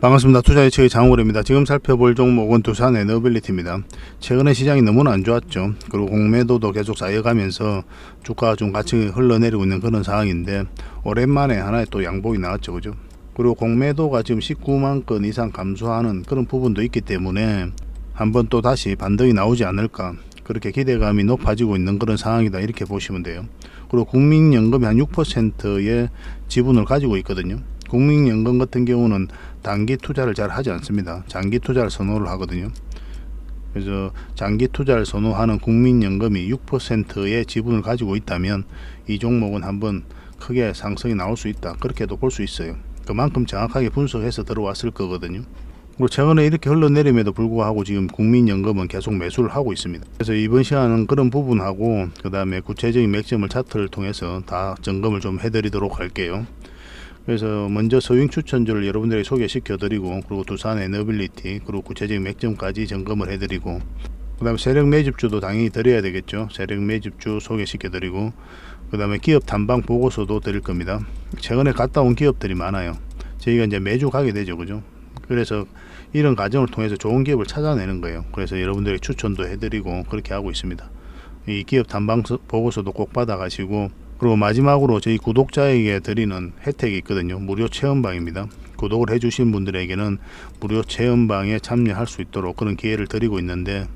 반갑습니다. 투자예측의 장우월입니다. 지금 살펴볼 종목은 두산 에너빌리티입니다. 최근에 시장이 너무나 안 좋았죠. 그리고 공매도도 계속 쌓여가면서 주가가 좀 같이 흘러내리고 있는 그런 상황인데 오랜만에 하나의 또 양봉이 나왔죠. 그죠? 그리고 공매도가 지금 19만 건 이상 감소하는 그런 부분도 있기 때문에 한번 또 다시 반등이 나오지 않을까, 그렇게 기대감이 높아지고 있는 그런 상황이다, 이렇게 보시면 돼요. 그리고 국민연금이 한 6%의 지분을 가지고 있거든요. 국민연금 같은 경우는 단기 투자를 잘 하지 않습니다. 장기 투자를 선호를 하거든요. 그래서 장기 투자를 선호하는 국민연금이 6%의 지분을 가지고 있다면 이 종목은 한번 크게 상승이 나올 수 있다, 그렇게도 볼 수 있어요. 그만큼 정확하게 분석해서 들어왔을 거거든요. 그리고 최근에 이렇게 흘러내림에도 불구하고 지금 국민연금은 계속 매수를 하고 있습니다. 그래서 이번 시간은 그런 부분하고 그 다음에 구체적인 맥점을 차트를 통해서 다 점검을 좀 해드리도록 할게요. 그래서 먼저 서윙 추천주를 여러분들에게 소개시켜 드리고, 그리고 두산 에너빌리티, 그리고 구체적인 맥점까지 점검을 해드리고, 그 다음에 세력 매집주도 당연히 드려야 되겠죠. 세력 매집주 소개시켜 드리고, 그 다음에 기업 탐방 보고서도 드릴 겁니다. 최근에 갔다 온 기업들이 많아요. 저희가 이제 매주 가게 되죠. 그죠? 그래서 이런 과정을 통해서 좋은 기업을 찾아내는 거예요. 그래서 여러분들에게 추천도 해드리고 그렇게 하고 있습니다. 이 기업 탐방 보고서도 꼭 받아가시고, 그리고 마지막으로 저희 구독자에게 드리는 혜택이 있거든요. 무료 체험방입니다. 구독을 해주신 분들에게는 무료 체험방에 참여할 수 있도록 그런 기회를 드리고 있는데,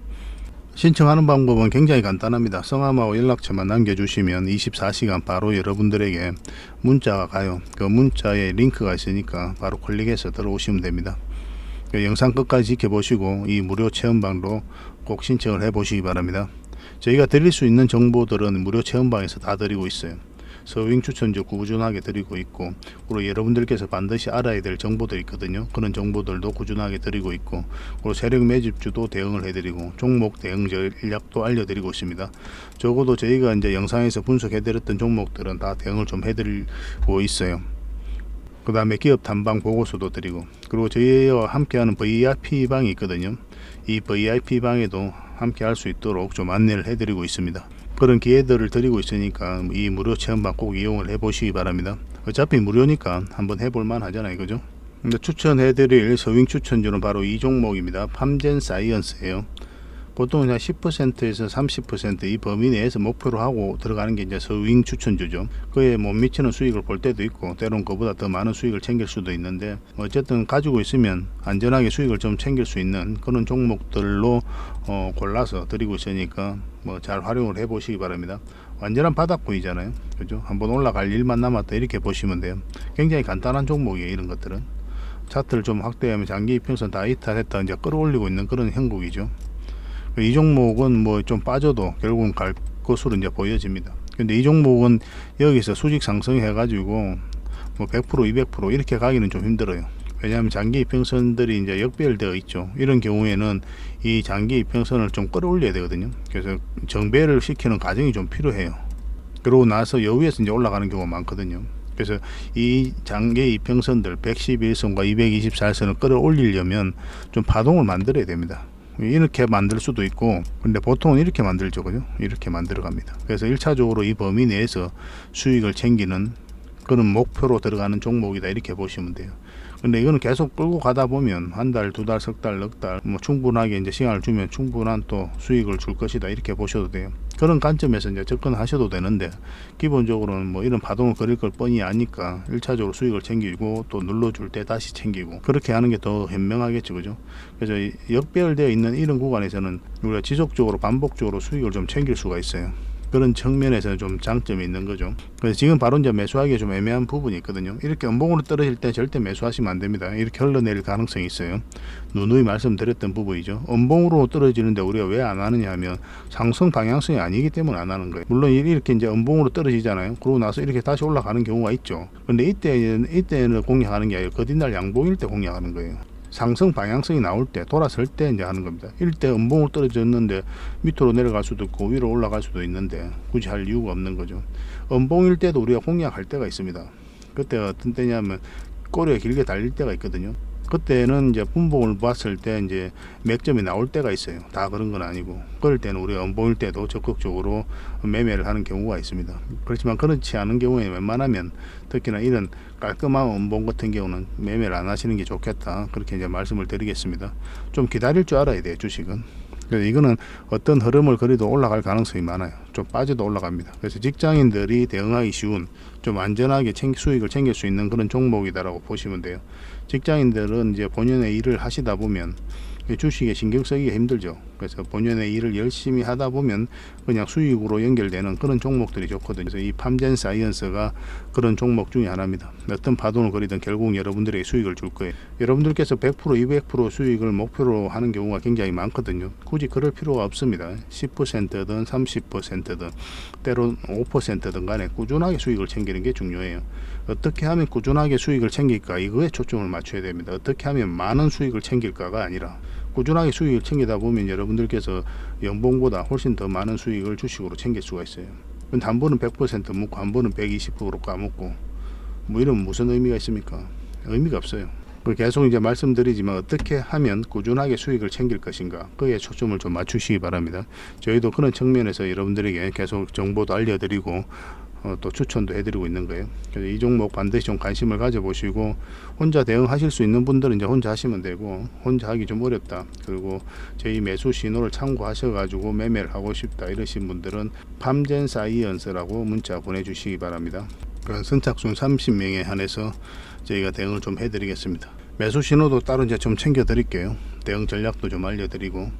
신청하는 방법은 굉장히 간단합니다. 성함하고 연락처만 남겨주시면 24시간 바로 여러분들에게 문자가 가요. 그 문자에 링크가 있으니까 바로 클릭해서 들어오시면 됩니다. 그 영상 끝까지 지켜보시고 이 무료 체험방도 꼭 신청을 해보시기 바랍니다. 저희가 드릴 수 있는 정보들은 무료 체험방에서 다 드리고 있어요. 서윙 추천주 꾸준하게 드리고 있고, 그리고 여러분들께서 반드시 알아야 될 정보들이 있거든요. 그런 정보들도 꾸준하게 드리고 있고, 그리고 세력 매집주도 대응을 해드리고, 종목 대응 전략도 알려드리고 있습니다. 적어도 저희가 이제 영상에서 분석해드렸던 종목들은 다 대응을 좀 해드리고 있어요. 그 다음에 기업 탐방 보고서도 드리고, 그리고 저희와 함께하는 VIP 방이 있거든요. 이 VIP 방에도 함께 할 수 있도록 좀 안내를 해드리고 있습니다. 그런 기회들을 드리고 있으니까 이 무료 체험방 꼭 이용을 해보시기 바랍니다. 어차피 무료니까 한번 해볼만 하잖아요. 그죠? 근데 추천해드릴 서윙 추천주는 바로 이 종목입니다. 팜젠 사이언스예요. 보통 그냥 10%에서 30% 이 범위 내에서 목표로 하고 들어가는 게 이제 서윙 추천주죠. 그에 못 미치는 수익을 볼 때도 있고, 때론 그보다 더 많은 수익을 챙길 수도 있는데, 어쨌든 가지고 있으면 안전하게 수익을 좀 챙길 수 있는 그런 종목들로 골라서 드리고 있으니까 뭐 잘 활용을 해 보시기 바랍니다. 완전한 바닥부이잖아요. 그죠? 한번 올라갈 일만 남았다, 이렇게 보시면 돼요. 굉장히 간단한 종목이에요. 이런 것들은 차트를 좀 확대하면 장기 이평선 다 이탈했다 이제 끌어올리고 있는 그런 형국이죠. 이 종목은 뭐 좀 빠져도 결국은 갈 것으로 이제 보여집니다. 근데 이 종목은 여기서 수직 상승해 가지고 뭐 100% 200% 이렇게 가기는 좀 힘들어요. 왜냐하면 장기 이평선들이 이제 역배열되어 있죠. 이런 경우에는 이 장기 이평선을 좀 끌어올려야 되거든요. 그래서 정배를 시키는 과정이 좀 필요해요. 그러고 나서 여기에서 이제 올라가는 경우가 많거든요. 그래서 이 장기 이평선들 111선과 224선을 끌어올리려면 좀 파동을 만들어야 됩니다. 이렇게 만들 수도 있고, 근데 보통은 이렇게 만들죠. 그죠? 이렇게 만들어 갑니다. 그래서 1차적으로 이 범위 내에서 수익을 챙기는 그런 목표로 들어가는 종목이다, 이렇게 보시면 돼요. 근데 이거는 계속 끌고 가다 보면 한 달, 두 달, 석 달, 넉 달 뭐 충분하게 이제 시간을 주면 충분한 또 수익을 줄 것이다, 이렇게 보셔도 돼요. 그런 관점에서 이제 접근하셔도 되는데, 기본적으로는 뭐 이런 파동을 그릴 걸 뻔히 아니까 1차적으로 수익을 챙기고 또 눌러줄 때 다시 챙기고 그렇게 하는 게 더 현명하겠죠. 그죠? 그래서 역배열되어 있는 이런 구간에서는 우리가 지속적으로 반복적으로 수익을 좀 챙길 수가 있어요. 그런 측면에서 좀 장점이 있는 거죠. 그래서 지금 바로 이제 매수하기 좀 애매한 부분이 있거든요. 이렇게 음봉으로 떨어질 때 절대 매수하시면 안 됩니다. 이렇게 흘러내릴 가능성이 있어요. 누누이 말씀드렸던 부분이죠. 음봉으로 떨어지는데 우리가 왜 안 하느냐 하면 상승 방향성이 아니기 때문에 안 하는 거예요. 물론 이렇게 이제 음봉으로 떨어지잖아요. 그러고 나서 이렇게 다시 올라가는 경우가 있죠. 근데 이때는 공략하는 게 아니라 거짓날 양봉일 때 공략하는 거예요. 상승 방향성이 나올 때, 돌아설 때 이제 하는 겁니다. 일대 음봉으로 떨어졌는데 밑으로 내려갈 수도 있고 위로 올라갈 수도 있는데 굳이 할 이유가 없는 거죠. 음봉일 때도 우리가 공략할 때가 있습니다. 그때가 어떤 때냐면 꼬리가 길게 달릴 때가 있거든요. 그때는 이제 분봉을 봤을 때 이제 맥점이 나올 때가 있어요. 다 그런 건 아니고, 그럴 때는 우리가 안 보일 때도 적극적으로 매매를 하는 경우가 있습니다. 그렇지만 그렇지 않은 경우에 웬만하면 특히나 이런 깔끔한 원봉 같은 경우는 매매를 안 하시는 게 좋겠다, 그렇게 이제 말씀을 드리겠습니다. 좀 기다릴 줄 알아야 돼요, 주식은. 그래서 이거는 어떤 흐름을 그리도 올라갈 가능성이 많아요. 좀 빠져도 올라갑니다. 그래서 직장인들이 대응하기 쉬운, 좀 안전하게 수익을 챙길 수 있는 그런 종목이다라고 보시면 돼요. 직장인들은 이제 본연의 일을 하시다 보면 주식에 신경 쓰기가 힘들죠. 그래서 본연의 일을 열심히 하다 보면 그냥 수익으로 연결되는 그런 종목들이 좋거든요. 그래서 이 팜젠 사이언스가 그런 종목 중에 하나입니다. 어떤 파동을 그리든 결국 여러분들에게 수익을 줄 거예요. 여러분들께서 100%, 200% 수익을 목표로 하는 경우가 굉장히 많거든요. 굳이 그럴 필요가 없습니다. 10%든 30%든 때론 5%든 간에 꾸준하게 수익을 챙기는 게 중요해요. 어떻게 하면 꾸준하게 수익을 챙길까, 이거에 초점을 맞춰야 됩니다. 어떻게 하면 많은 수익을 챙길까가 아니라 꾸준하게 수익을 챙기다 보면 여러분들께서 연봉보다 훨씬 더 많은 수익을 주식으로 챙길 수가 있어요. 근데 한 번은 100% 묻고 한 번은 120% 까먹고 뭐 이러면 무슨 의미가 있습니까? 의미가 없어요. 계속 이제 말씀드리지만 어떻게 하면 꾸준하게 수익을 챙길 것인가, 거기에 초점을 좀 맞추시기 바랍니다. 저희도 그런 측면에서 여러분들에게 계속 정보도 알려드리고 또 추천도 해드리고 있는 거예요. 그래서 이 종목 반드시 좀 관심을 가져보시고, 혼자 대응하실 수 있는 분들은 이제 혼자 하시면 되고, 혼자 하기 좀 어렵다, 그리고 저희 매수 신호를 참고하셔가지고 매매를 하고 싶다 이러신 분들은 팜젠 사이언스라고 문자 보내주시기 바랍니다. 선착순 30명에 한해서 저희가 대응을 좀 해드리겠습니다. 매수 신호도 따로 이제 좀 챙겨드릴게요. 대응 전략도 좀 알려드리고,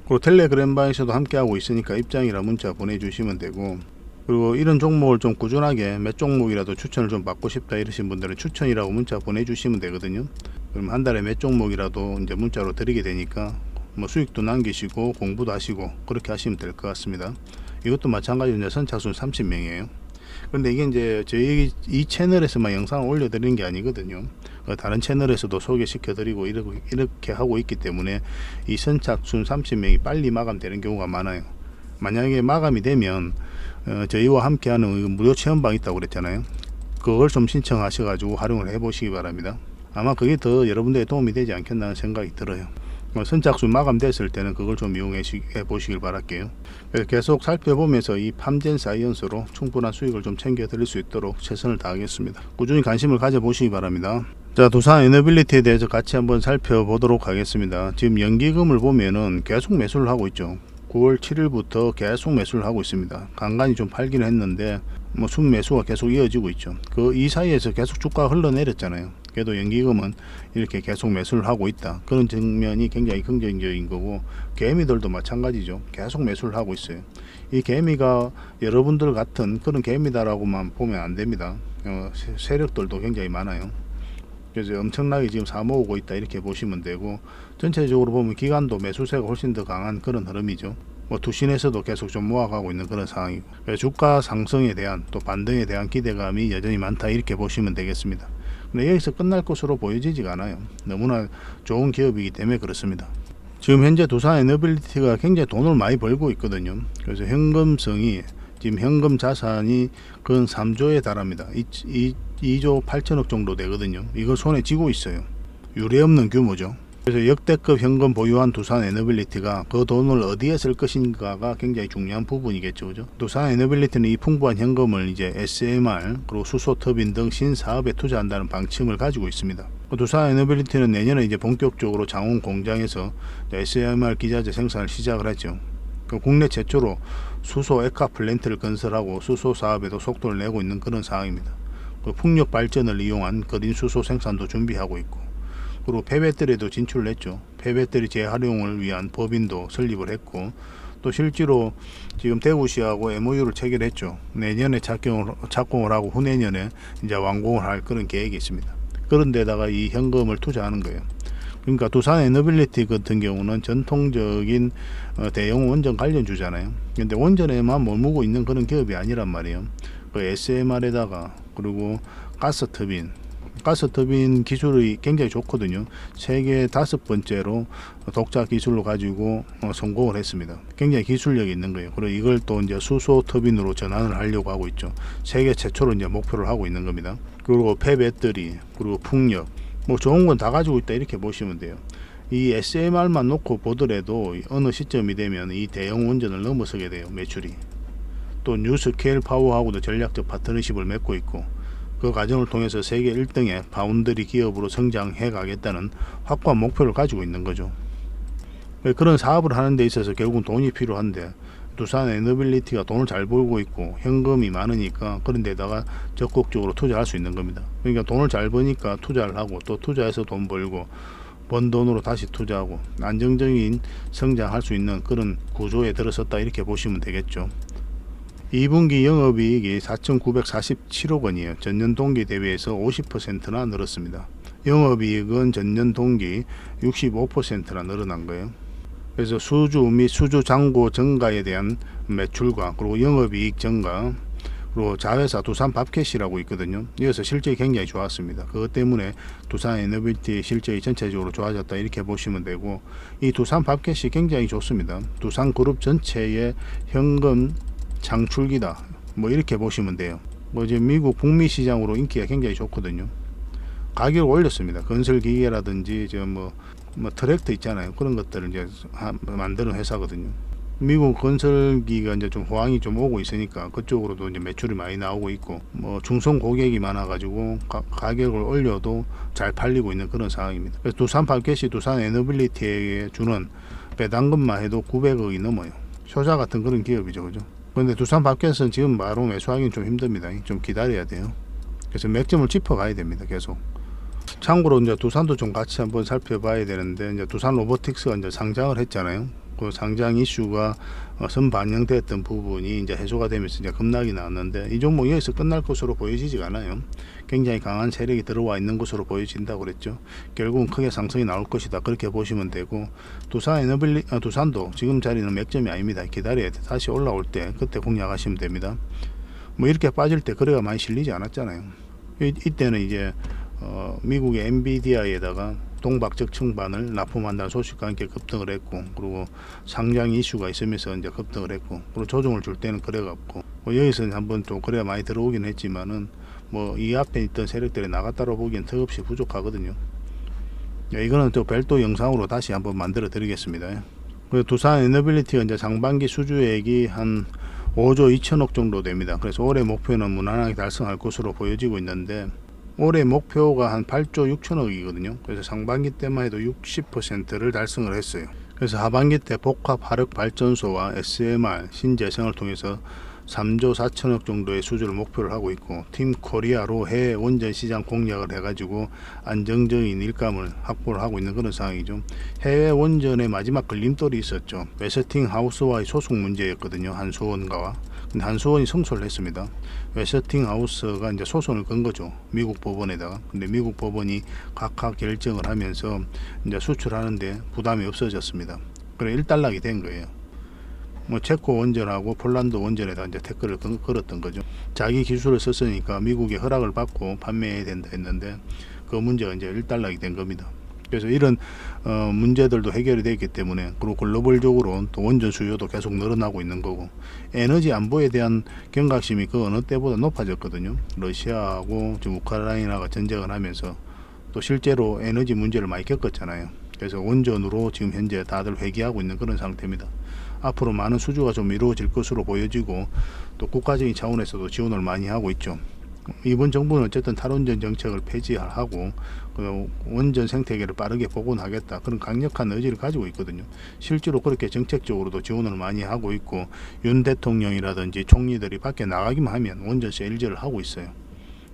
그리고 텔레그램바에서도 함께하고 있으니까 입장이라 문자 보내주시면 되고, 그리고 이런 종목을 좀 꾸준하게 몇 종목이라도 추천을 좀 받고 싶다 이러신 분들은 추천이라고 문자 보내주시면 되거든요. 그럼 한 달에 몇 종목이라도 이제 문자로 드리게 되니까 뭐 수익도 남기시고 공부도 하시고 그렇게 하시면 될 것 같습니다. 이것도 마찬가지로 이제 선착순 30명이에요. 근데 이게 이제 저희 이 채널에서만 영상을 올려드리는 게 아니거든요. 다른 채널에서도 소개시켜드리고 이렇게 하고 있기 때문에 이 선착순 30명이 빨리 마감되는 경우가 많아요. 만약에 마감이 되면 저희와 함께하는 무료 체험방 있다고 그랬잖아요. 그걸 좀 신청하셔가지고 활용을 해보시기 바랍니다. 아마 그게 더 여러분들의 도움이 되지 않겠나 하는 생각이 들어요. 선착순 마감됐을 때는 그걸 좀 이용해 보시길 바랄게요. 계속 살펴보면서 이 팜젠 사이언스로 충분한 수익을 좀 챙겨 드릴 수 있도록 최선을 다하겠습니다. 꾸준히 관심을 가져 보시기 바랍니다. 자, 두산 에너빌리티에 대해서 같이 한번 살펴보도록 하겠습니다. 지금 연기금을 보면은 계속 매수를 하고 있죠. 9월 7일부터 계속 매수를 하고 있습니다. 간간히 좀 팔기는 했는데 뭐 순매수가 계속 이어지고 있죠. 이 사이에서 계속 주가가 흘러내렸잖아요. 그래도 연기금은 이렇게 계속 매수를 하고 있다, 그런 측면이 굉장히 긍정적인 거고, 개미들도 마찬가지죠. 계속 매수를 하고 있어요. 이 개미가 여러분들 같은 그런 개미다라고만 보면 안 됩니다. 세력들도 굉장히 많아요. 그래서 엄청나게 지금 사모으고 있다 이렇게 보시면 되고, 전체적으로 보면 기관도 매수세가 훨씬 더 강한 그런 흐름이죠. 뭐 투신에서도 계속 좀 모아가고 있는 그런 상황이고, 주가 상승에 대한 또 반등에 대한 기대감이 여전히 많다 이렇게 보시면 되겠습니다. 근데 여기서 끝날 것으로 보여지지가 않아요. 너무나 좋은 기업이기 때문에 그렇습니다. 지금 현재 두산 에너빌리티가 굉장히 돈을 많이 벌고 있거든요. 그래서 현금성이 지금 현금 자산이 근 3조에 달합니다. 2조 8천억 정도 되거든요. 이걸 손에 쥐고 있어요. 유례없는 규모죠. 그래서 역대급 현금 보유한 두산 에너빌리티가 그 돈을 어디에 쓸 것인가가 굉장히 중요한 부분이겠죠. 그죠? 두산 에너빌리티는 이 풍부한 현금을 이제 SMR 그리고 수소 터빈 등 신사업에 투자한다는 방침을 가지고 있습니다. 두산 에너빌리티는 내년에 이제 본격적으로 장원 공장에서 SMR 기자재 생산을 시작을 했죠. 국내 최초로 수소 액화 플랜트를 건설하고 수소 사업에도 속도를 내고 있는 그런 상황입니다. 풍력 발전을 이용한 그린 수소 생산도 준비하고 있고, 그리고 폐배터리도 진출을 했죠. 폐배터리 재활용을 위한 법인도 설립을 했고, 또 실제로 지금 대구시하고 MOU를 체결했죠. 내년에 착공을 하고 후내년에 이제 완공을 할 그런 계획이 있습니다. 그런 데다가 이 현금을 투자하는 거예요. 그러니까 두산 에너빌리티 같은 경우는 전통적인 대형 원전 관련주잖아요. 근데 원전에만 머무고 있는 그런 기업이 아니란 말이에요. 그 SMR에다가 그리고 가스터빈 기술이 굉장히 좋거든요. 세계 5번째로 독자 기술로 가지고 성공을 했습니다. 굉장히 기술력이 있는 거예요. 그리고 이걸 또 이제 수소 터빈으로 전환을 하려고 하고 있죠. 세계 최초로 이제 목표를 하고 있는 겁니다. 그리고 폐배터리, 그리고 풍력, 뭐 좋은 건 다 가지고 있다 이렇게 보시면 돼요. 이 SMR만 놓고 보더라도 어느 시점이 되면 이 대형 원전을 넘어서게 돼요. 매출이. 또 뉴스케일 파워하고도 전략적 파트너십을 맺고 있고, 그 과정을 통해서 세계 1등의 파운드리 기업으로 성장해 가겠다는 확고한 목표를 가지고 있는 거죠. 그런 사업을 하는 데 있어서 결국은 돈이 필요한데, 두산 에너빌리티가 돈을 잘 벌고 있고 현금이 많으니까 그런 데다가 적극적으로 투자할 수 있는 겁니다. 그러니까 돈을 잘 버니까 투자를 하고, 또 투자해서 돈 벌고, 번 돈으로 다시 투자하고 안정적인 성장할 수 있는 그런 구조에 들어섰다 이렇게 보시면 되겠죠. 2분기 영업이익이 4,947억 원이에요. 전년 동기 대비해서 50%나 늘었습니다. 영업이익은 전년 동기 65%나 늘어난 거예요. 그래서 수주 및 수주 잔고 증가에 대한 매출과, 그리고 영업이익 증가, 그리고 자회사 두산 밥캣이라고 있거든요. 이어서 실적이 굉장히 좋았습니다. 그것 때문에 두산 에너빌티 실적이 전체적으로 좋아졌다 이렇게 보시면 되고, 이 두산 밥캣이 굉장히 좋습니다. 두산 그룹 전체의 현금 창출기다 뭐 이렇게 보시면 돼요. 뭐 이제 미국 북미 시장으로 인기가 굉장히 좋거든요. 가격을 올렸습니다. 건설 기계라든지 뭐 트랙터 있잖아요. 그런 것들을 이제 만드는 회사거든요. 미국 건설기가 이제 좀 호황이 좀 오고 있으니까 그쪽으로도 이제 매출이 많이 나오고 있고, 뭐 중성 고객이 많아가지고 가격을 올려도 잘 팔리고 있는 그런 상황입니다. 그래서 두산 밥캣이 두산 에너빌리티에게 주는 배당금만 해도 900억이 넘어요. 효자 같은 그런 기업이죠, 그죠? 그런데 두산 밥캣은 지금 바로 매수하기는 좀 힘듭니다. 좀 기다려야 돼요. 그래서 맥점을 짚어가야 됩니다, 계속. 참고로 이제 두산도 좀 같이 한번 살펴봐야 되는데, 이제 두산 로보틱스가 이제 상장을 했잖아요. 그 상장 이슈가 선반영됐던 부분이 이제 해소가 되면서 이제 급락이 나왔는데, 이 종목 여기서 끝날 것으로 보여지지가 않아요. 굉장히 강한 세력이 들어와 있는 것으로 보여진다고 그랬죠. 결국은 크게 상승이 나올 것이다 그렇게 보시면 되고, 두산도 지금 자리는 맥점이 아닙니다. 기다려야 돼. 다시 올라올 때 그때 공략하시면 됩니다. 뭐 이렇게 빠질 때 거래가 많이 실리지 않았잖아요. 이때는 이제 미국의 엔비디아에다가 동박적층반을 납품한다는 소식과 함께 급등을 했고, 그리고 상장 이슈가 있으면서 이제 급등을 했고, 그리고 조정을 줄 때는 거래가 없고, 뭐 여기서는 한번 좀 거래가 많이 들어오긴 했지만은 뭐 이 앞에 있던 세력들이 나갔다고 보기엔 턱없이 부족하거든요. 이거는 또 별도 영상으로 다시 한번 만들어 드리겠습니다. 두산 에너빌리티가 이제 상반기 수주액이 한 5조 2천억 정도 됩니다. 그래서 올해 목표는 무난하게 달성할 것으로 보여지고 있는데, 올해 목표가 한 8조 6천억이거든요. 그래서 상반기 때만 해도 60%를 달성을 했어요. 그래서 하반기 때 복합 화력 발전소와 SMR 신재생을 통해서 3조 4천억 정도의 수주를 목표를 하고 있고, 팀 코리아로 해외 원전 시장 공략을 해가지고 안정적인 일감을 확보를 하고 있는 그런 상황이죠. 해외 원전의 마지막 걸림돌이 있었죠. 웨스팅하우스와의 소송 문제였거든요. 한수원가와. 근데 한수원이 승소를 했습니다. 웨스팅하우스가 이제 소송을 건 거죠. 미국 법원에다가. 근데 미국 법원이 각하 결정을 하면서 이제 수출하는데 부담이 없어졌습니다. 그래 일단락이 된 거예요. 뭐 체코 원전하고 폴란드 원전에다 이제 태클을 걸었던 거죠. 자기 기술을 썼으니까 미국의 허락을 받고 판매해야 된다 했는데, 그 문제가 이제 일단락이 된 겁니다. 그래서 이런 문제들도 해결이 됐기 때문에, 그리고 글로벌적으로 또 원전 수요도 계속 늘어나고 있는 거고, 에너지 안보에 대한 경각심이 그 어느 때보다 높아졌거든요. 러시아하고 지금 우크라이나가 전쟁을 하면서 또 실제로 에너지 문제를 많이 겪었잖아요. 그래서 원전으로 지금 현재 다들 회귀하고 있는 그런 상태입니다. 앞으로 많은 수주가 좀 이루어질 것으로 보여지고, 또 국가적인 차원에서도 지원을 많이 하고 있죠. 이번 정부는 어쨌든 탈원전 정책을 폐지하고 원전 생태계를 빠르게 복원하겠다, 그런 강력한 의지를 가지고 있거든요. 실제로 그렇게 정책적으로도 지원을 많이 하고 있고, 윤 대통령이라든지 총리들이 밖에 나가기만 하면 원전 세일즈를 하고 있어요.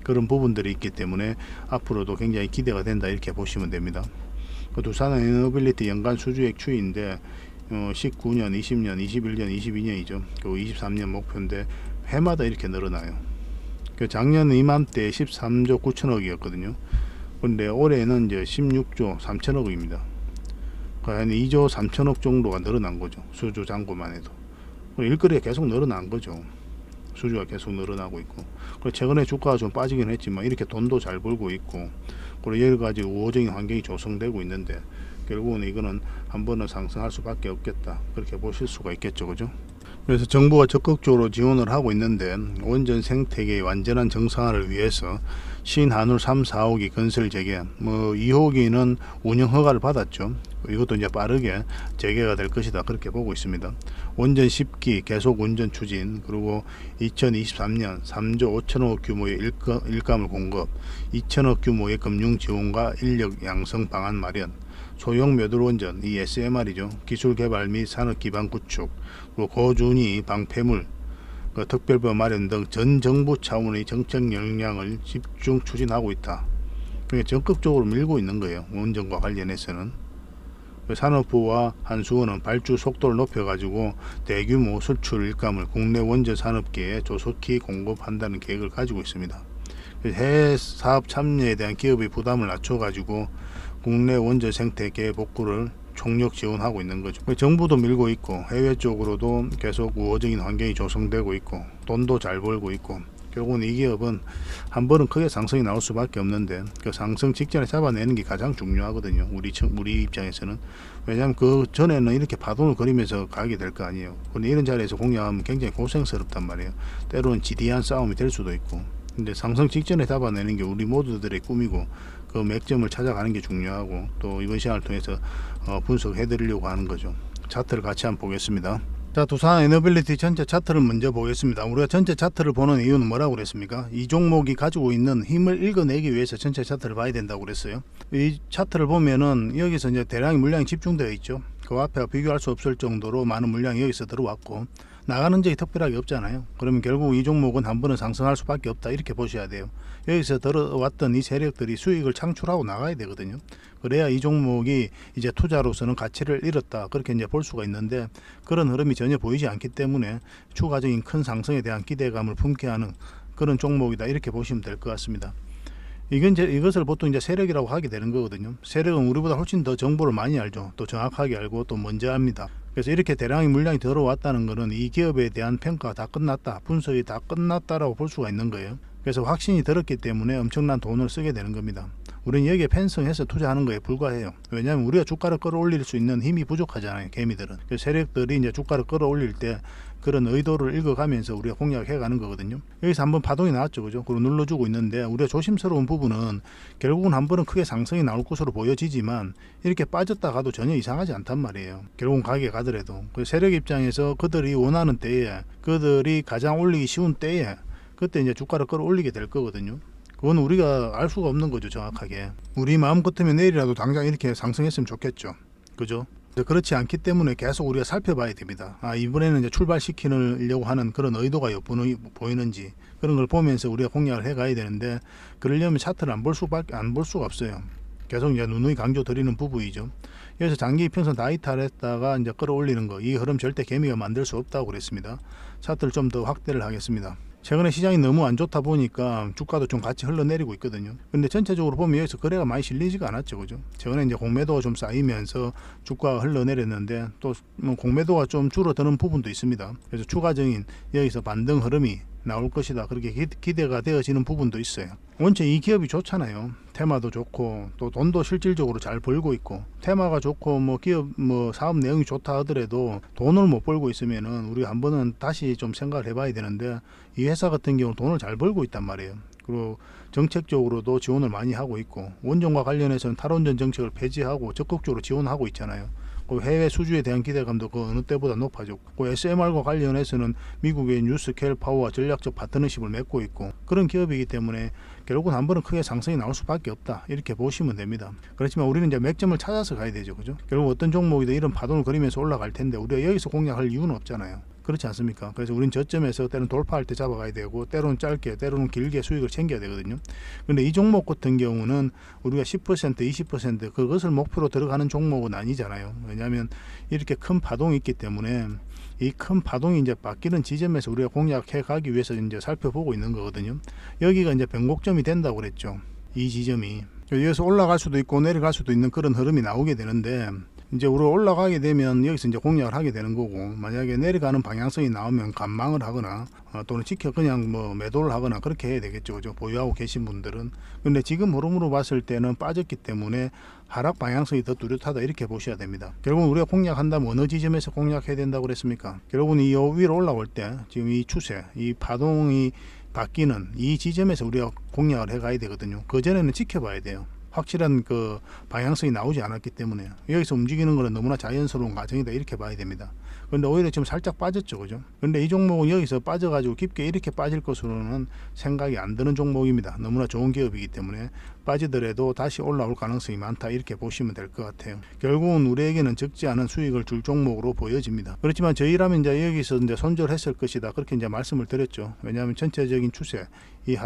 그런 부분들이 있기 때문에 앞으로도 굉장히 기대가 된다 이렇게 보시면 됩니다. 두산 에너빌리티 연간 수주액 추이인데 19년, 20년, 21년, 22년이죠. 그리고 23년 목표인데 해마다 이렇게 늘어나요. 작년 이맘때 13조 9천억이었거든요. 근데 올해는 이제 16조 3천억입니다. 한 2조 3천억 정도가 늘어난 거죠. 수주 잔고만 해도. 일거리가 계속 늘어난 거죠. 수주가 계속 늘어나고 있고. 그리고 최근에 주가가 좀 빠지긴 했지만 이렇게 돈도 잘 벌고 있고, 그리고 여러 가지 우호적인 환경이 조성되고 있는데, 결국은 이거는 한 번은 상승할 수밖에 없겠다 그렇게 보실 수가 있겠죠, 그죠? 그래서 정부가 적극적으로 지원을 하고 있는데 원전 생태계의 완전한 정상화를 위해서 신한울 3, 4호기 건설 재개, 2호기는 운영 허가를 받았죠. 이것도 이제 빠르게 재개가 될 것이다 그렇게 보고 있습니다. 원전 10기 계속 운전 추진, 그리고 2023년 3조 5천억 규모의 일감을 공급, 2천억 규모의 금융 지원과 인력 양성 방안 마련, 소형 모듈 원전, 이 SMR이죠. 기술 개발 및 산업 기반 구축, 그리고 고준위 방패물 특별법 마련 등 전 정부 차원의 정책 역량을 집중 추진하고 있다. 그러니까 적극적으로 밀고 있는 거예요. 원전과 관련해서는. 산업부와 한수원은 발주 속도를 높여가지고 대규모 수출 일감을 국내 원전 산업계에 조속히 공급한다는 계획을 가지고 있습니다. 해외 사업 참여에 대한 기업의 부담을 낮춰가지고 국내 원전 생태계 복구를 총력 지원하고 있는 거죠. 정부도 밀고 있고 해외 쪽으로도 계속 우호적인 환경이 조성되고 있고 돈도 잘 벌고 있고, 결국은 이 기업은 한 번은 크게 상승이 나올 수밖에 없는데 그 상승 직전에 잡아내는 게 가장 중요하거든요. 우리 입장에서는. 왜냐하면 그 전에는 이렇게 파동을 그리면서 가게 될 거 아니에요. 근데 이런 자리에서 공략하면 굉장히 고생스럽단 말이에요. 때로는 지디한 싸움이 될 수도 있고. 근데 상승 직전에 잡아내는 게 우리 모두들의 꿈이고, 그 맥점을 찾아가는 게 중요하고, 또 이번 시간을 통해서 분석해 드리려고 하는 거죠. 차트를 같이 한번 보겠습니다. 자, 두산 에너빌리티 전체 차트를 먼저 보겠습니다. 우리가 전체 차트를 보는 이유는 뭐라고 그랬습니까? 이 종목이 가지고 있는 힘을 읽어내기 위해서 전체 차트를 봐야 된다고 그랬어요. 이 차트를 보면은 여기서 이제 대량의 물량이 집중되어 있죠. 그 앞에 비교할 수 없을 정도로 많은 물량이 여기서 들어왔고, 나가는 적이 특별하게 없잖아요. 그러면 결국 이 종목은 한 번은 상승할 수밖에 없다 이렇게 보셔야 돼요. 여기서 들어왔던 이 세력들이 수익을 창출하고 나가야 되거든요. 그래야 이 종목이 이제 투자로서는 가치를 잃었다 그렇게 이제 볼 수가 있는데, 그런 흐름이 전혀 보이지 않기 때문에 추가적인 큰 상승에 대한 기대감을 품게 하는 그런 종목이다 이렇게 보시면 될 것 같습니다. 이것을 보통 이제 세력이라고 하게 되는 거거든요. 세력은 우리보다 훨씬 더 정보를 많이 알죠. 또 정확하게 알고 또 먼저 합니다. 그래서 이렇게 대량의 물량이 들어왔다는 것은 이 기업에 대한 평가가 다 끝났다, 분석이 다 끝났다라고 볼 수가 있는 거예요. 그래서 확신이 들었기 때문에 엄청난 돈을 쓰게 되는 겁니다. 우리는 여기에 편성해서 투자하는 거에 불과해요. 왜냐하면 우리가 주가를 끌어올릴 수 있는 힘이 부족하잖아요, 개미들은. 그래서 세력들이 이제 주가를 끌어올릴 때 그런 의도를 읽어가면서 우리가 공략을 해가는 거거든요. 여기서 한번 파동이 나왔죠, 그죠? 그리고 눌러주고 있는데, 우리가 조심스러운 부분은 결국은 한 번은 크게 상승이 나올 것으로 보여지지만 이렇게 빠졌다 가도 전혀 이상하지 않단 말이에요. 결국은 가게 가더라도. 그 세력 입장에서 그들이 원하는 때에, 그들이 가장 올리기 쉬운 때에 그때 이제 주가를 끌어올리게 될 거거든요. 그건 우리가 알 수가 없는 거죠, 정확하게. 우리 마음 같으면 내일이라도 당장 이렇게 상승했으면 좋겠죠, 그죠? 그렇지 않기 때문에 계속 우리가 살펴봐야 됩니다. 이번에는 이제 출발시키려고 하는 그런 의도가 보이는지, 그런 걸 보면서 우리가 공략을 해 가야 되는데, 그러려면 차트를 안 볼 수가 없어요. 계속 이제 누누이 강조 드리는 부분이죠. 그래서 장기 이평선 다 이탈했다가 이제 끌어올리는 거, 이 흐름 절대 개미가 만들 수 없다고 그랬습니다. 차트를 좀 더 확대를 하겠습니다. 최근에 시장이 너무 안 좋다 보니까 주가도 좀 같이 흘러내리고 있거든요. 근데 전체적으로 보면 여기서 거래가 많이 실리지가 않았죠, 그죠? 최근에 이제 공매도가 좀 쌓이면서 주가가 흘러내렸는데, 또 공매도가 좀 줄어드는 부분도 있습니다. 그래서 추가적인 여기서 반등 흐름이 나올 것이다 그렇게 기대가 되어지는 부분도 있어요. 원체 이 기업이 좋잖아요. 테마도 좋고 또 돈도 실질적으로 잘 벌고 있고, 테마가 좋고 기업 사업 내용이 좋다 하더라도 돈을 못 벌고 있으면은 우리가 한 번은 다시 좀 생각을 해봐야 되는데, 이 회사 같은 경우 돈을 잘 벌고 있단 말이에요. 그리고 정책적으로도 지원을 많이 하고 있고, 원전과 관련해서는 탈원전 정책을 폐지하고 적극적으로 지원하고 있잖아요. 그 해외 수주에 대한 기대감도 그 어느 때보다 높아졌고, SMR과 관련해서는 미국의 뉴스케일 파워와 전략적 파트너십을 맺고 있고, 그런 기업이기 때문에 결국은 한 번은 크게 상승이 나올 수밖에 없다 이렇게 보시면 됩니다. 그렇지만 우리는 이제 맥점을 찾아서 가야 되죠, 그죠? 결국 어떤 종목이든 이런 파동을 그리면서 올라갈 텐데 우리가 여기서 공략할 이유는 없잖아요. 그렇지 않습니까? 그래서 우린 저점에서 때로는 돌파할 때 잡아가야 되고, 때로는 짧게 때로는 길게 수익을 챙겨야 되거든요. 근데 이 종목 같은 경우는 우리가 10% 20% 그것을 목표로 들어가는 종목은 아니잖아요. 왜냐하면 이렇게 큰 파동이 있기 때문에 이 큰 파동이 이제 바뀌는 지점에서 우리가 공략해 가기 위해서 이제 살펴보고 있는 거거든요. 여기가 이제 변곡점이 된다고 그랬죠, 이 지점이. 여기서 올라갈 수도 있고 내려갈 수도 있는 그런 흐름이 나오게 되는데, 이제 우리가 올라가게 되면 여기서 이제 공략을 하게 되는 거고, 만약에 내려가는 방향성이 나오면 관망을 하거나 또는 지켜 그냥 뭐 매도를 하거나 그렇게 해야 되겠죠. 그죠? 보유하고 계신 분들은. 근데 지금 흐름으로 봤을 때는 빠졌기 때문에 하락 방향성이 더 뚜렷하다 이렇게 보셔야 됩니다. 결국 우리가 공략한다면 어느 지점에서 공략해야 된다고 그랬습니까? 결국은 이 위로 올라올 때 지금 이 추세, 이 파동이 바뀌는 이 지점에서 우리가 공략을 해 가야 되거든요. 그 전에는 지켜봐야 돼요. 확실한 그 방향성이 나오지 않았기 때문에 여기서 움직이는 것은 너무나 자연스러운 과정이다 이렇게 봐야 됩니다. 근데 오히려 지금 살짝 빠졌죠, 그죠? 근데 이 종목은 여기서 빠져가지고 깊게 이렇게 빠질 것으로는 생각이 안 드는 종목입니다. 너무나 좋은 기업이기 때문에 빠지더라도 다시 올라올 가능성이 많다 이렇게 보시면 될 것 같아요. 결국은 우리에게는 적지 않은 수익을 줄 종목으로 보여집니다. 그렇지만 저희라면 이제 여기서 이제 손절했을 것이다 그렇게 이제 말씀을 드렸죠. 왜냐하면 전체적인 추세, 이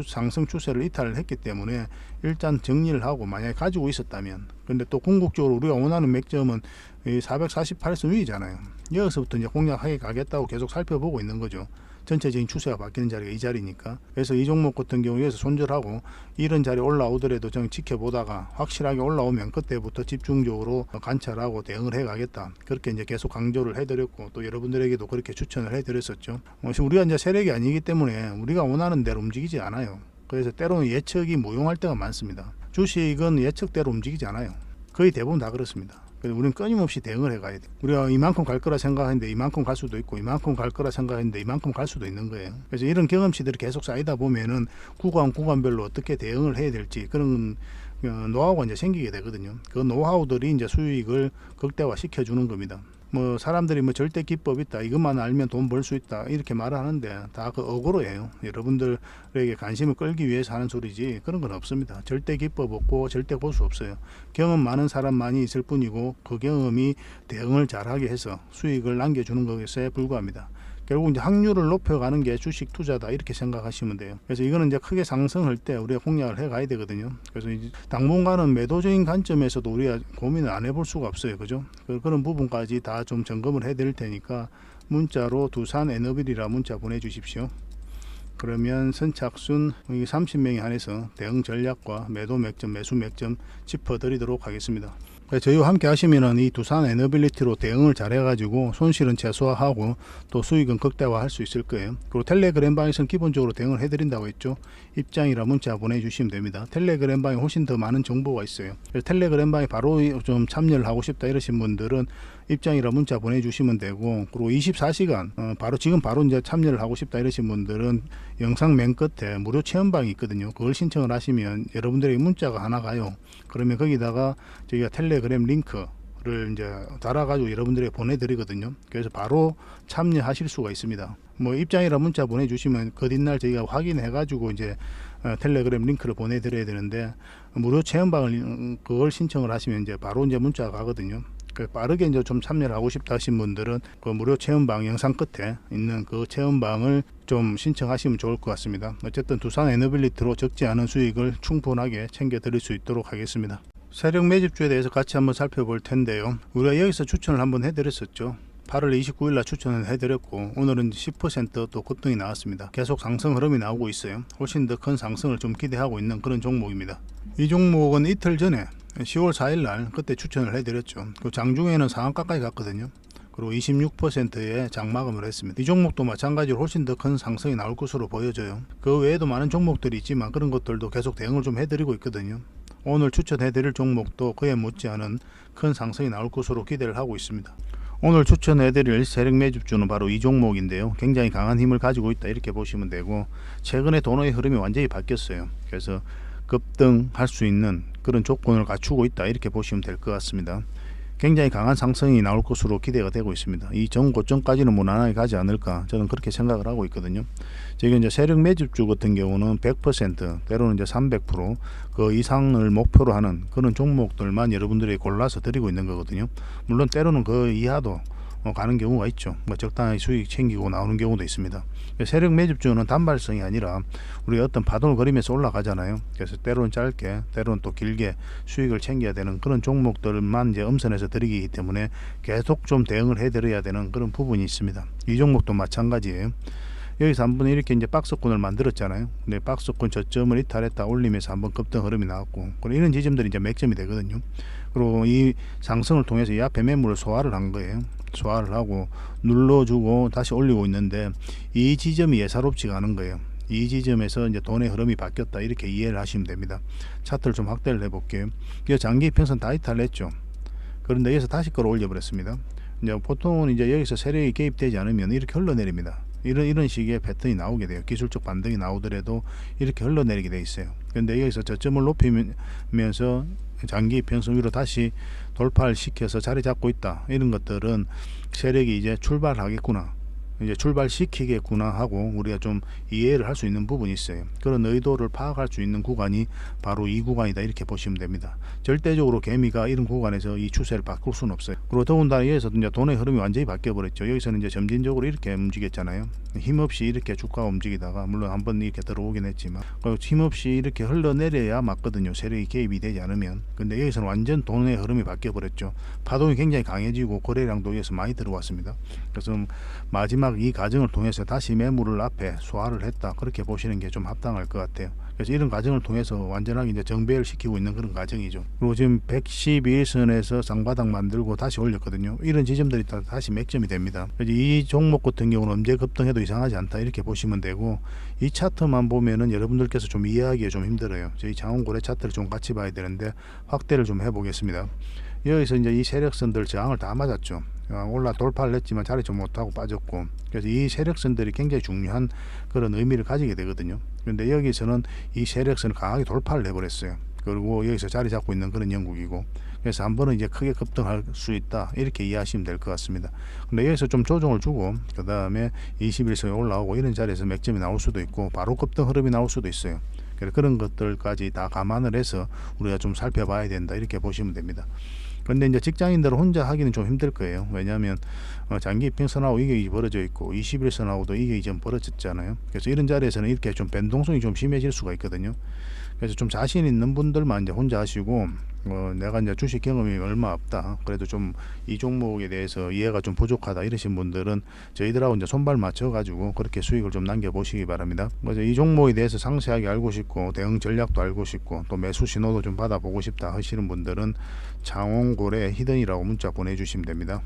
상승 추세를 이탈을 했기 때문에 일단 정리를 하고 만약에 가지고 있었다면, 근데 또 궁극적으로 우리가 원하는 맥점은 448선 위잖아요. 여기서부터 이제 공략하게 가겠다고 계속 살펴보고 있는 거죠. 전체적인 추세가 바뀌는 자리가 이 자리니까. 그래서 이 종목 같은 경우에서 손절하고 이런 자리 올라오더라도 좀 지켜보다가 확실하게 올라오면 그때부터 집중적으로 관찰하고 대응을 해 가겠다. 그렇게 이제 계속 강조를 해드렸고 또 여러분들에게도 그렇게 추천을 해드렸었죠. 우리가 이제 세력이 아니기 때문에 우리가 원하는 대로 움직이지 않아요. 그래서 때로는 예측이 무용할 때가 많습니다. 주식은 예측대로 움직이지 않아요. 거의 대부분 다 그렇습니다. 그래서 우리는 끊임없이 대응을 해가야 돼. 우리가 이만큼 갈 거라 생각했는데 이만큼 갈 수도 있고, 이만큼 갈 거라 생각했는데 이만큼 갈 수도 있는 거예요. 그래서 이런 경험치들이 계속 쌓이다 보면은 구간별로 어떻게 대응을 해야 될지 그런 노하우가 이제 생기게 되거든요. 그 노하우들이 이제 수익을 극대화 시켜주는 겁니다. 뭐 사람들이 뭐 절대 기법 있다, 이것만 알면 돈 벌 수 있다 이렇게 말을 하는데 다 그 어거로예요. 여러분들에게 관심을 끌기 위해서 하는 소리지 그런 건 없습니다. 절대 기법 없고 절대 고수 없어요. 경험 많은 사람만이 있을 뿐이고 그 경험이 대응을 잘하게 해서 수익을 남겨주는 것에 불과합니다. 결국 이제 확률을 높여가는 게 주식 투자다 이렇게 생각하시면 돼요. 그래서 이거는 이제 크게 상승할 때 우리가 공략을 해 가야 되거든요. 그래서 이제 당분간은 매도적인 관점에서도 우리가 고민을 안 해볼 수가 없어요, 그죠? 그런 부분까지 다 좀 점검을 해 드릴 테니까 문자로 두산 에너빌이라 문자 보내주십시오. 그러면 선착순 30명에 한해서 대응 전략과 매도 맥점, 매수 맥점 짚어드리도록 하겠습니다. 저희와 함께 하시면은 이 두산 에너빌리티로 대응을 잘 해가지고 손실은 최소화하고 또 수익은 극대화할 수 있을 거예요. 그리고 텔레그램 방에서는 기본적으로 대응을 해드린다고 했죠. 입장이라 문자 보내주시면 됩니다. 텔레그램 방에 훨씬 더 많은 정보가 있어요. 그래서 텔레그램 방에 바로 좀 참여를 하고 싶다 이러신 분들은 입장이라 문자 보내주시면 되고, 그리고 24시간 지금 바로 이제 참여를 하고 싶다 이러신 분들은 영상 맨 끝에 무료 체험방이 있거든요. 그걸 신청을 하시면 여러분들에게 문자가 하나 가요. 그러면 거기다가 저희가 텔레그램 링크를 이제 달아가지고 여러분들에게 보내드리거든요. 그래서 바로 참여하실 수가 있습니다. 뭐 입장이라 문자 보내주시면 그 뒷날 저희가 확인해가지고 이제 텔레그램 링크를 보내드려야 되는데, 무료 체험방을 그걸 신청을 하시면 이제 바로 이제 문자가 가거든요. 빠르게 이제 좀 참여를 하고 싶다 하신 분들은 그 무료 체험방 영상 끝에 있는 그 체험방을 좀 신청하시면 좋을 것 같습니다. 어쨌든 두산 에너빌리티로 적지 않은 수익을 충분하게 챙겨 드릴 수 있도록 하겠습니다. 세력 매집주에 대해서 같이 한번 살펴볼 텐데요. 우리가 여기서 추천을 한번 해드렸었죠. 8월 29일 날 추천을 해드렸고 오늘은 10% 급등이 나왔습니다. 계속 상승 흐름이 나오고 있어요. 훨씬 더 큰 상승을 좀 기대하고 있는 그런 종목입니다. 이 종목은 이틀 전에 10월 4일 날 그때 추천을 해드렸죠. 그 장중에는 상한가까지 갔거든요. 그리고 26%의 장마감을 했습니다. 이 종목도 마찬가지로 훨씬 더 큰 상승이 나올 것으로 보여져요. 그 외에도 많은 종목들이 있지만 그런 것들도 계속 대응을 좀 해드리고 있거든요. 오늘 추천해드릴 종목도 그에 못지않은 큰 상승이 나올 것으로 기대를 하고 있습니다. 오늘 추천해드릴 세력 매집주는 바로 이 종목인데요. 굉장히 강한 힘을 가지고 있다 이렇게 보시면 되고, 최근에 돈의 흐름이 완전히 바뀌었어요. 그래서 급등할 수 있는 그런 조건을 갖추고 있다 이렇게 보시면 될 것 같습니다. 굉장히 강한 상승이 나올 것으로 기대가 되고 있습니다. 이 전고점까지는 무난하게 가지 않을까 저는 그렇게 생각을 하고 있거든요. 지금 이제 세력 매집주 같은 경우는 100% 때로는 이제 300%그 이상을 목표로 하는 그런 종목들만 여러분들이 골라서 드리고 있는 거거든요. 물론 때로는 그 이하도 가는 경우가 있죠. 적당히 수익 챙기고 나오는 경우도 있습니다. 세력 매집주는 단발성이 아니라 우리가 어떤 파동을 그리면서 올라가잖아요. 그래서 때로는 짧게 때로는 또 길게 수익을 챙겨야 되는 그런 종목들만 이제 음선에서 드리기 때문에 계속 좀 대응을 해드려야 되는 그런 부분이 있습니다. 이 종목도 마찬가지예요. 여기서 한번 이렇게 이제 박스권을 만들었잖아요. 근데 박스권 저점을 이탈했다 올리면서 한번 급등 흐름이 나왔고, 그리고 이런 지점들이 이제 맥점이 되거든요. 그리고 이 상승을 통해서 이 앞에 매물을 소화를 한 거예요. 소화를 하고 눌러주고 다시 올리고 있는데, 이 지점이 예사롭지가 않은 거예요. 이 지점에서 이제 돈의 흐름이 바뀌었다, 이렇게 이해를 하시면 됩니다. 차트를 좀 확대를 해볼게요. 이 장기 이평선 다 이탈했죠. 그런데 여기서 다시 끌어올려 버렸습니다. 이제 보통은 이제 여기서 세력이 개입되지 않으면 이렇게 흘러내립니다. 이런 식의 패턴이 나오게 돼요. 기술적 반등이 나오더라도 이렇게 흘러내리게 돼 있어요. 그런데 여기서 저점을 높이면서 장기 이평선 위로 다시 돌파를 시켜서 자리 잡고 있다, 이런 것들은 세력이 이제 출발하겠구나, 이제 출발시키겠구나 하고 우리가 좀 이해를 할 수 있는 부분이 있어요. 그런 의도를 파악할 수 있는 구간이 바로 이 구간이다, 이렇게 보시면 됩니다. 절대적으로 개미가 이런 구간에서 이 추세를 바꿀 수는 없어요. 그리고 더군다나 여기서 이제 돈의 흐름이 완전히 바뀌어 버렸죠. 여기서는 이제 점진적으로 이렇게 움직였잖아요. 힘없이 이렇게 주가가 움직이다가, 물론 한번 이렇게 들어오긴 했지만 힘없이 이렇게 흘러내려야 맞거든요, 세력이 개입이 되지 않으면. 근데 여기서는 완전 돈의 흐름이 바뀌어 버렸죠. 파동이 굉장히 강해지고 거래량도 여기서 많이 들어왔습니다. 그래서 마지막 이 과정을 통해서 다시 매물을 앞에 소화를 했다, 그렇게 보시는 게 좀 합당할 것 같아요. 그래서 이런 과정을 통해서 완전하게 이제 정배를 시키고 있는 그런 과정이죠. 그리고 지금 112선에서 쌍바닥 만들고 다시 올렸거든요. 이런 지점들이 다시 맥점이 됩니다. 이 종목 같은 경우는 언제 급등해도 이상하지 않다, 이렇게 보시면 되고, 이 차트만 보면은 여러분들께서 좀 이해하기가 좀 힘들어요. 저희 장원고래 차트를 좀 같이 봐야 되는데 확대를 좀 해보겠습니다. 여기서 이제 이 세력선들 저항을 다 맞았죠. 올라 돌파를 했지만 자리 좀 못하고 빠졌고, 그래서 이 세력선들이 굉장히 중요한 그런 의미를 가지게 되거든요. 그런데 여기서는 이 세력선을 강하게 돌파를 해버렸어요. 그리고 여기서 자리 잡고 있는 그런 영국이고, 그래서 한 번은 이제 크게 급등할 수 있다, 이렇게 이해하시면 될 것 같습니다. 근데 여기서 좀 조정을 주고 그 다음에 21선에 올라오고 이런 자리에서 맥점이 나올 수도 있고 바로 급등 흐름이 나올 수도 있어요. 그런 것들까지 다 감안을 해서 우리가 좀 살펴봐야 된다, 이렇게 보시면 됩니다. 근데 이제 직장인들은 혼자 하기는 좀 힘들 거예요. 왜냐하면 장기 이평선하고 이격이 벌어져 있고 21선하고도 이격이 좀 벌어졌잖아요. 그래서 이런 자리에서는 이렇게 좀 변동성이 좀 심해질 수가 있거든요. 그래서 좀 자신 있는 분들만 이제 혼자 하시고, 내가 이제 주식 경험이 얼마 없다, 그래도 좀 이 종목에 대해서 이해가 좀 부족하다, 이러신 분들은 저희들하고 이제 손발 맞춰 가지고 그렇게 수익을 좀 남겨 보시기 바랍니다. 그래서 이 종목에 대해서 상세하게 알고 싶고 대응 전략도 알고 싶고 또 매수 신호도 좀 받아보고 싶다 하시는 분들은 장원고래 히든이라고 문자 보내주시면 됩니다.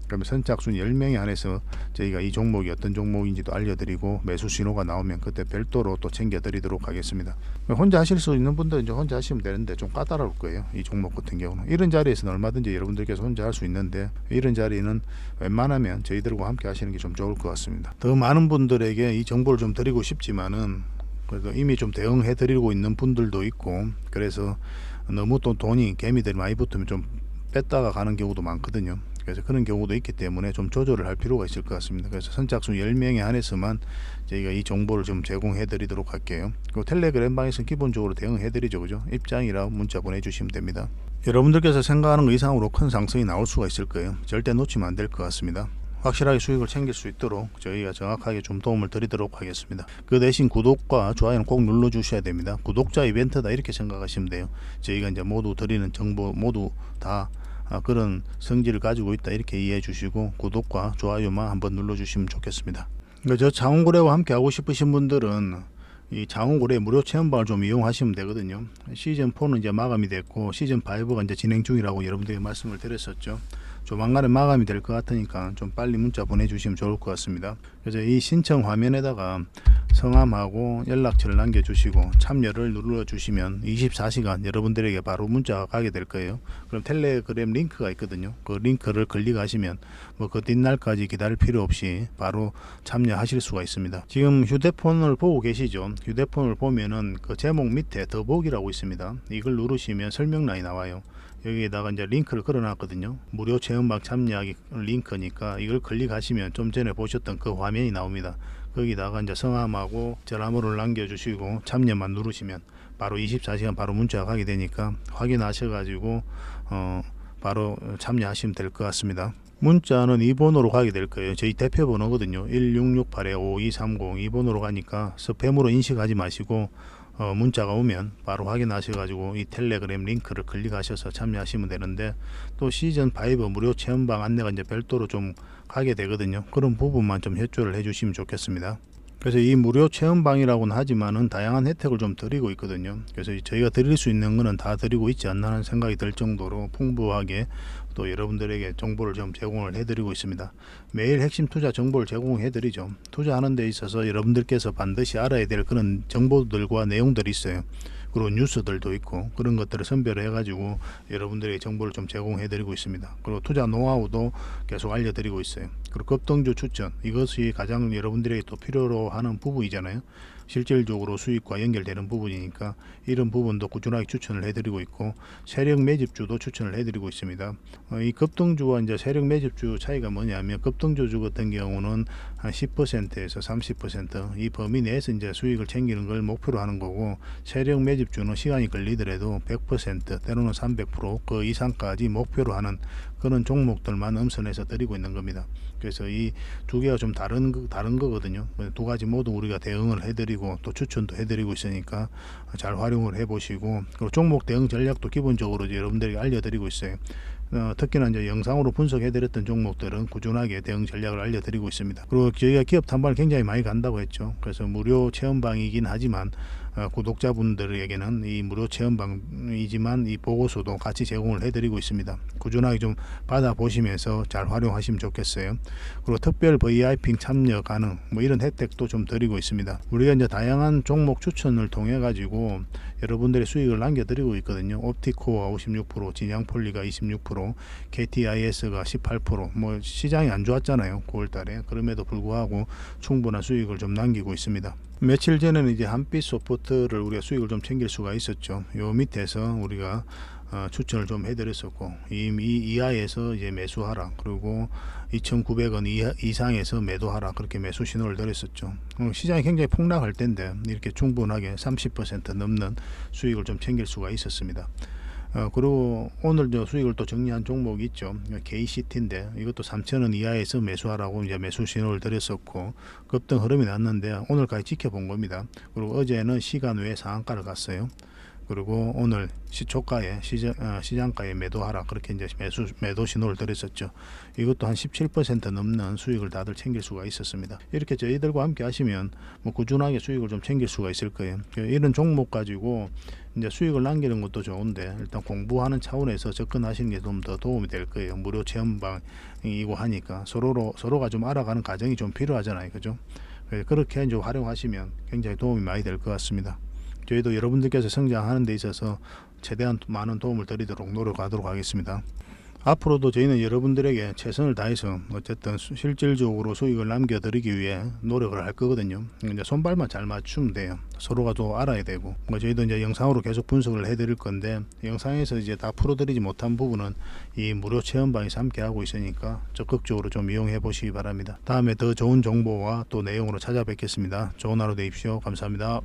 그러면 선착순 10명에 한해서 저희가 이 종목이 어떤 종목인지도 알려드리고 매수 신호가 나오면 그때 별도로 또 챙겨드리도록 하겠습니다. 혼자 하실 수 있는 분들은 이제 혼자 하시면 되는데 좀 까다로울 거예요. 이 종목 같은 경우는 이런 자리에서는 얼마든지 여러분들께서 혼자 할 수 있는데, 이런 자리는 웬만하면 저희들과 함께 하시는 게 좀 좋을 것 같습니다. 더 많은 분들에게 이 정보를 좀 드리고 싶지만은 그래도 이미 좀 대응해 드리고 있는 분들도 있고, 그래서 너무 또 돈이 개미들이 많이 붙으면 좀 뺐다가 가는 경우도 많거든요. 그래서 그런 경우도 있기 때문에 좀 조절을 할 필요가 있을 것 같습니다. 그래서 선착순 10명에 한해서만 저희가 이 정보를 좀 제공해 드리도록 할게요. 그리고 텔레그램 방에서 기본적으로 대응해 드리죠. 그죠? 입장이라 문자 보내주시면 됩니다. 여러분들께서 생각하는 것 이상으로 큰 상승이 나올 수가 있을 거예요. 절대 놓치면 안 될 것 같습니다. 확실하게 수익을 챙길 수 있도록 저희가 정확하게 좀 도움을 드리도록 하겠습니다. 그 대신 구독과 좋아요는 꼭 눌러 주셔야 됩니다. 구독자 이벤트다, 이렇게 생각하시면 돼요. 저희가 이제 모두 드리는 정보 모두 다 그런 성질을 가지고 있다, 이렇게 이해해 주시고 구독과 좋아요만 한번 눌러 주시면 좋겠습니다. 저 장원고래와 함께 하고 싶으신 분들은 이 장원고래 무료 체험방을 좀 이용하시면 되거든요. 시즌 4는 이제 마감이 됐고 시즌 5가 이제 진행 중이라고 여러분들에게 말씀을 드렸었죠. 조만간에 마감이 될 것 같으니까 좀 빨리 문자 보내주시면 좋을 것 같습니다. 그래서 이 신청 화면에다가 성함하고 연락처를 남겨주시고 참여를 눌러주시면 24시간 여러분들에게 바로 문자가 가게 될 거예요. 그럼 텔레그램 링크가 있거든요. 그 링크를 클릭하시면 뭐 그 뒷날까지 기다릴 필요 없이 바로 참여하실 수가 있습니다. 지금 휴대폰을 보고 계시죠? 휴대폰을 보면은 그 제목 밑에 더보기라고 있습니다. 이걸 누르시면 설명란이 나와요. 여기에다가 이제 링크를 걸어놨거든요. 무료 체험방 참여하기 링크니까 이걸 클릭하시면 좀 전에 보셨던 그 화면이 나옵니다. 거기다가 이제 성함하고 전화번호를 남겨주시고 참여만 누르시면 바로 24시간 바로 문자가 가게 되니까 확인하셔가지고 바로 참여하시면 될 것 같습니다. 문자는 2번으로 가게 될 거예요. 저희 대표 번호거든요. 1668-5230 2번으로 가니까 스팸으로 인식하지 마시고 문자가 오면 바로 확인하셔가지고 이 텔레그램 링크를 클릭하셔서 참여하시면 되는데, 또 시즌 5 무료 체험방 안내가 이제 별도로 좀 가게 되거든요. 그런 부분만 좀 협조를 해주시면 좋겠습니다. 그래서 이 무료 체험방이라고는 하지만은 다양한 혜택을 좀 드리고 있거든요. 그래서 저희가 드릴 수 있는 거는 다 드리고 있지 않나 하는 생각이 들 정도로 풍부하게 또 여러분들에게 정보를 좀 제공을 해드리고 있습니다. 매일 핵심 투자 정보를 제공해드리죠. 투자하는 데 있어서 여러분들께서 반드시 알아야 될 그런 정보들과 내용들이 있어요. 그리고 뉴스들도 있고 그런 것들을 선별해 가지고 여러분들에게 정보를 좀 제공해 드리고 있습니다. 그리고 투자 노하우도 계속 알려드리고 있어요. 그리고 급등주 추천, 이것이 가장 여러분들에게 또 필요로 하는 부분이잖아요. 실질적으로 수익과 연결되는 부분이니까 이런 부분도 꾸준하게 추천을 해드리고 있고, 세력 매집주도 추천을 해드리고 있습니다. 이 급등주와 이제 세력 매집주 차이가 뭐냐면, 급등주 같은 경우는 한 10%에서 30% 이 범위 내에서 이제 수익을 챙기는 걸 목표로 하는 거고, 세력 매집주는 시간이 걸리더라도 100% 때로는 300% 이상까지 목표로 하는 그런 종목들만 엄선해서 드리고 있는 겁니다. 그래서 이 두 개가 좀 다른 거거든요. 두 가지 모두 우리가 대응을 해드리고 또 추천도 해드리고 있으니까 잘 활용을 해보시고, 그리고 종목 대응 전략도 기본적으로 여러분들에게 알려드리고 있어요. 특히나 이제 영상으로 분석해드렸던 종목들은 꾸준하게 대응 전략을 알려드리고 있습니다. 그리고 저희가 기업 탐방을 굉장히 많이 간다고 했죠. 그래서 무료 체험방이긴 하지만 구독자분들에게는 이 무료 체험방이지만 이 보고서도 같이 제공을 해드리고 있습니다. 꾸준하게 좀 받아보시면서 잘 활용하시면 좋겠어요. 그리고 특별 VIP 참여 가능 이런 혜택도 좀 드리고 있습니다. 우리가 이제 다양한 종목 추천을 통해 가지고 여러분들의 수익을 남겨드리고 있거든요. 옵티코어가 56%, 진양폴리가 26%, KTIS가 18%. 시장이 안 좋았잖아요, 9월달에. 그럼에도 불구하고 충분한 수익을 좀 남기고 있습니다. 며칠 전에는 이제 한빛 소프트를 우리가 수익을 좀 챙길 수가 있었죠. 요 밑에서 우리가 추천을 좀 해드렸었고, 이 이하에서 이제 매수하라, 그리고 2,900원 이상에서 매도하라, 그렇게 매수 신호를 드렸었죠. 시장이 굉장히 폭락할 때인데 이렇게 충분하게 30% 넘는 수익을 좀 챙길 수가 있었습니다. 그리고 오늘 저 수익을 또 정리한 종목이 있죠. KCT인데 이것도 3,000원 이하에서 매수하라고 이제 매수 신호를 드렸었고, 급등 흐름이 났는데 오늘까지 지켜본 겁니다. 그리고 어제는 시간 외에 상한가를 갔어요. 그리고 오늘 시초가에 시장가에 매도하라, 그렇게 이제 매도 신호를 드렸었죠. 이것도 한 17% 넘는 수익을 다들 챙길 수가 있었습니다. 이렇게 저희들과 함께 하시면 꾸준하게 수익을 좀 챙길 수가 있을 거예요. 이런 종목 가지고 이제 수익을 남기는 것도 좋은데, 일단 공부하는 차원에서 접근하시는 게 좀 더 도움이 될 거예요. 무료 체험방이고 하니까 서로가 좀 알아가는 과정이 좀 필요하잖아요, 그죠? 그렇게 이제 활용하시면 굉장히 도움이 많이 될 것 같습니다. 저희도 여러분들께서 성장하는 데 있어서 최대한 많은 도움을 드리도록 노력하도록 하겠습니다. 앞으로도 저희는 여러분들에게 최선을 다해서 어쨌든 실질적으로 수익을 남겨드리기 위해 노력을 할 거거든요. 이제 손발만 잘 맞추면 돼요. 서로가 또 알아야 되고, 저희도 이제 영상으로 계속 분석을 해드릴 건데, 영상에서 이제 다 풀어드리지 못한 부분은 이 무료 체험방에서 함께 하고 있으니까 적극적으로 좀 이용해 보시기 바랍니다. 다음에 더 좋은 정보와 또 내용으로 찾아뵙겠습니다. 좋은 하루 되십시오. 감사합니다.